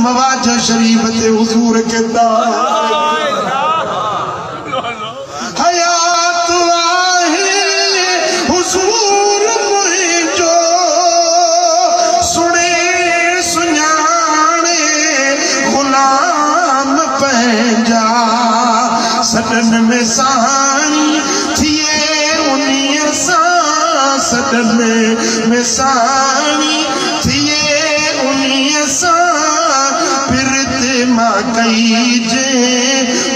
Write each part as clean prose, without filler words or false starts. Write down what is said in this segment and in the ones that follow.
मवाजा शरीफ ते हुजूर कहता हयात आहे हुजूर मुझो सुने सुञाणे गुलाम पंहिंजा सदन में साई थिए उन्हीअ सां सदन में साई थिए उन्हीअ सां पिरत मां कई जे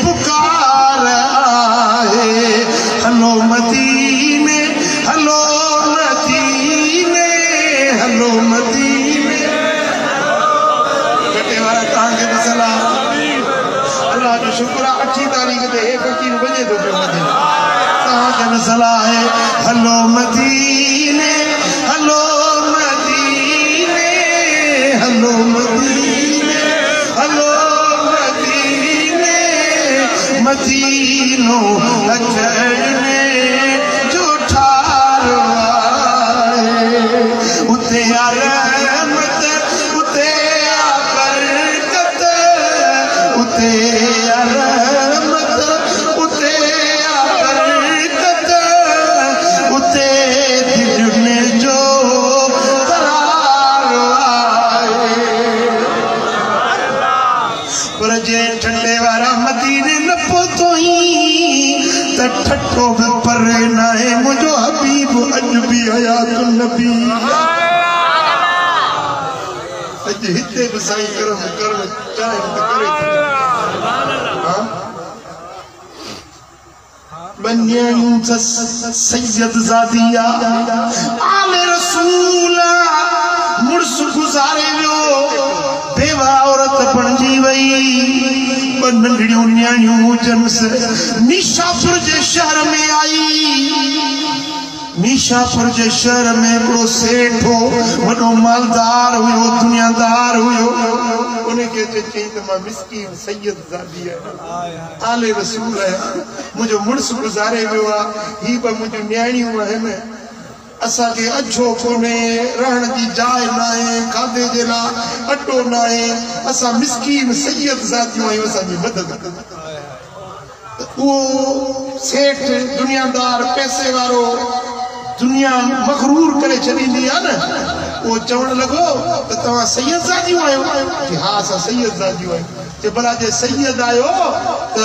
पुकार आहे हलो मदीने हलो मदीने हलो मदीने कटे वारा तव्हांखे मसला अल्लाह जो शुक्र आहे 8 तारीख़ ते हे फकीर वञे थो पियो मदीने तव्हांखे मसला आहे हलो मदीने हलो मदीने हलो मदीने हलो मदीने मदीनो अचने जो ठारो आहे उते रहमत उते बरकत उते रहमत उते बरकत उते दिलने जो करार आहे पर जे ठंडे वारा मदीने न पहुतोई त ठठो भी पर नाहे मुझो हबीब अज भी हयात नबी अज हिते भी साईं करम करम चाहे त करे हां बन्यायूं सैयद ज़ादिया आले रसूल मुर्स गुजारे वियो बेवा औरत बणजी वई नंढड़ियों न्याणियों जन्स निशापुर जे शहर में आई निशापुर जे शहर में बड़ो सेठ हो वडो मालदार हुयो दुनियादार हुयो उन्हें के चई त मां मिस्कीन सैयद ज़ादी आले रसूल है मुझो मुर्स गुजारे वियो आ ही ब मुझो न्याणियों आहिनि असा के अच्छो कोने रहण की जाय नाहे खादे जे ला अटो नाहे असा मिस्कीन सैयद ज़ादियूं आहियूं असांजी मदद वो सेठ दुनियादार पैसे वारो दुनिया मगरूर करे छॾींदी आहे न वो चवण लॻो त तव्हां सैयद ज़ादियूं आहियो कि हा असां सैयद ज़ादियूं आहियूं जे भला जे सैयद आहियो त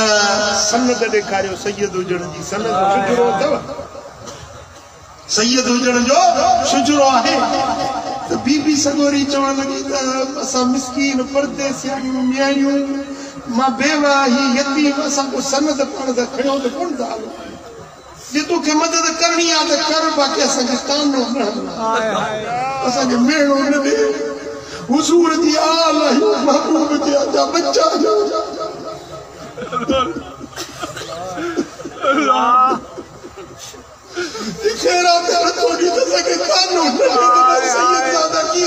सनद ॾेखारियो सैयद हुजण जी सनद शुजरो अथव सैयद हुजण जो शुजरो आहे त बीबी सगोरी चवण लॻी त असां मिस्कीन परदेसी न्याणियूं मां बेवा ही यतीम असां को सनद पाण त खणो त कोन था हलो जे तोखे मदद करणी आहे त कर बाक़ी असांखे कानो न असांखे मेणो न ॾे हुजूर जी आल महबूब जे जा बच्चा अल्लाह खेरा तेरा थोड़ी तो सके कानून न सैयद ज़ादा की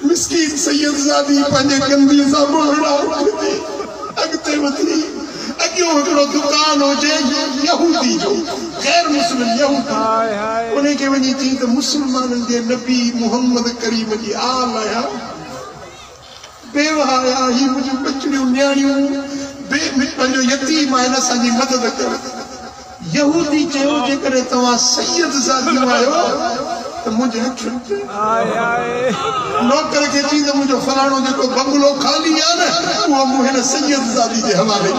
मिस्कीन सैयद ज़ादी पंहिंजे कंदी सां मोहड़ा उठंदी अॻिते वधी अॻियो हिकिड़ो दुकान हुजे यहूदी जो गैर मुस्लिम यहूदी उन्हें खे वञी चई त मुस्लमाननि जे नबी मुहम्मद करीम जी आल आया बेवा आया ही मुंहिंजूं बचड़ियूं न्याणियूं पंहिंजो यतीम आहिनि असांजी मदद कयो यहूदी चयो जेकॾहिं तव्हां सैयद ज़ादियूं आहियो त मुंहिंजे अखियुनि नौकर खे चई त मुंहिंजो फलाणो जेको बंगलो ख़ाली आहे न उहो मूं हिन सैयद ज़ादी जे हवाले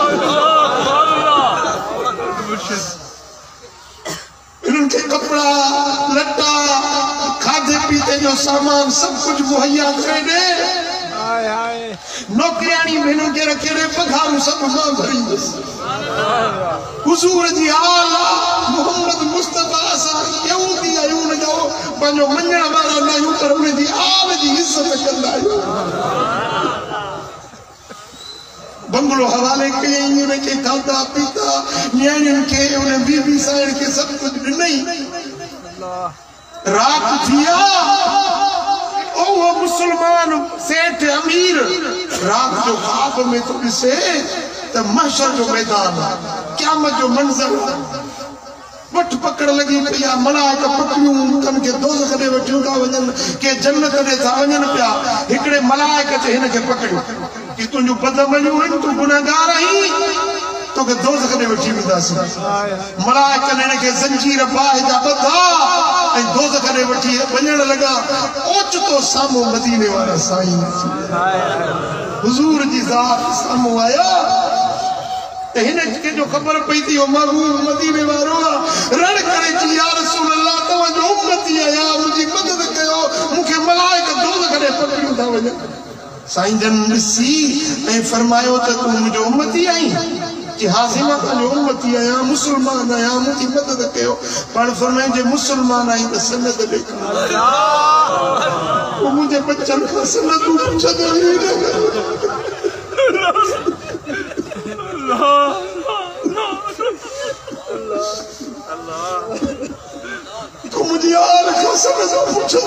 इन्हनि खे कपिड़ा लटा खाधे पीते जो सामान सभु कुझु मुहैया करे ॾे नौकरियाणी भेनूं के रखे पघारूं सब मां भरींदुसि हुजूर जी आल मोहम्मद मुस्तफा असां यहूदी आहियूं उन जो पंहिंजो मञण वारा न आहियूं पर उन जी आल जी इज़त कंदा आहियूं बंगलो हवाले कयईं उनखे खाधा पीता न्याणियुनि खे उन बीबी साइण खे सभु कुझु ॾिनई रात थी ओ वो मुसलमान सेठ अमीर रात जो ख्वाब में तो ॾिसे त महशर जो मैदान क़यामत जो मंज़र वठ पकड़ लगी पिया मलाइका पकड़ियूं तन के दोज़ख दे वठियूं था वञन के जन्नत दे था वञन पिया हिकड़े मलाइका चे हिन के पकड़ियो कि तुंहिंजूं बदअमलियूं आहिनि तूं गुनहगार आहीं तोखे दोज़ख दे वठी वेंदासीं मलाइका हिन खे ज़ंजीर बाहि जा ॿधा ऐं दोज़ख दे वठी वञण लॻा ओचितो साम्हूं मदीने वारा साईं हुज़ूर जी ज़ात साम्हूं आया जो खबर पई थी महबूब मदीने वारो रण करे चई या रसूल अल्लाह तव्हांजो उम्मती आया मुंहिंजी मदद कयो मूंखे मलाइका दोज़ख ॾे पकड़ियूं था वञनि साईं जन ॾिसी ऐं फरमायो त तूं मुंहिंजो उम्मती आहीं जी हाज़िर मां तव्हांजो उम्मती आहियां मुस्लमान आहियां मुंहिंजी मदद कयो पाण फरमायूं जे मुस्लमान आहीं त सनद ॾेखार पोइ मुंहिंजे बचनि खां सनदूं पुछंदो तू मुझे यार कसम से पूछो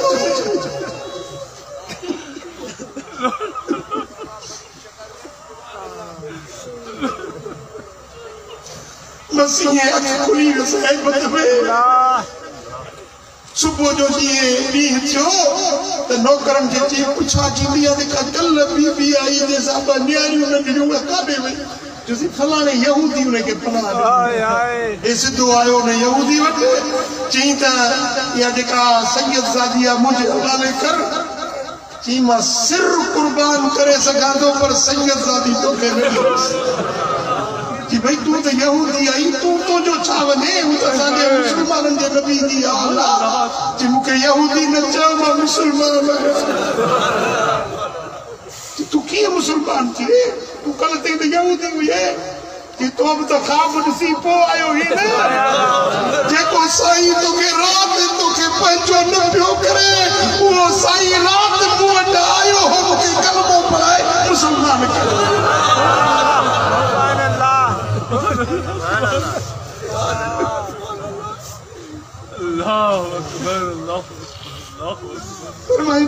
मसीह अख खुली वसे बतवे सुबह जो दिए ॾींहुं थियो त नौकरनि खे चई पुछा की मियां जेका कल्ह बीबी आई जे साहब न्यारियूं नंढियूं काॾे वई जोसी फलाणे यहूदी उन के पनाह ए सिद्धो आयो ने यहूदी वटे चई त या जेका सैयद ज़ादिया मुझे हवाले कर चई मां सिर कुर्बान करे सघां थो पर सैयद ज़ादी तोखे न कि भाई तू तो यहूदी आई तू जो छा वने हूं त असांजे मुस्लमाननि जे नबी जी आल जी मूंखे यहूदी न चयो मां मुस्लमान आहियां तू कीअं मुस्लमान थिए तू कल ते यहूदी हुई कि तो अब तो ख्वाब ॾिसी पोइ आयो ही न जेको साईं तोखे राति तोखे पंहिंजो न पियो करे उहो साईं राति मूं वटि आयो हो मूंखे कलमो पढ़ाए मुस्लमान कयो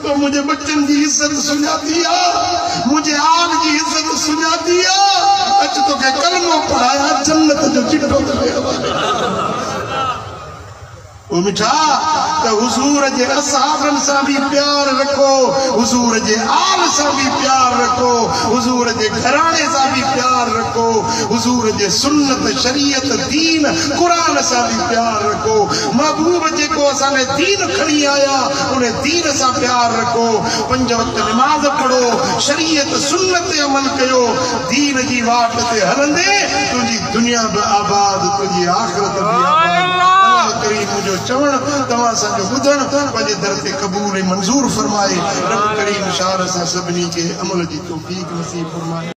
तो मुझे बच्चन की इज्जत सुझाती मुझे आग की इज्जत सुझाती अच तो के कलमो पढ़ाया जन्नत जो चिट्ठो वो मिठा तो हुजूर जे असहाबन सा भी प्यार रखो हुजूर जे आल सा भी प्यार रखो हुजूर जे घराने सा भी प्यार रखो हुजूर जे सुन्नत शरीयत दीन कुरान सा भी प्यार रखो महबूब जे को असाने दीन खड़ी आया उन्हें दीन सा प्यार रखो पंज वक्त नमाज पढ़ो शरीयत सुन्नत अमल कयो दीन जी वाट ते हलंदे तुझी दुनिया भी आबाद तुझी आखिरत भी आबाद करीम मुझो चवण तवा संजो बुधण पंहिंजे दर ते क़बूल मंजूर फरमाए रब करीम शार सां सभिनी खे अमल जी तौफीक नसीब फरमाए।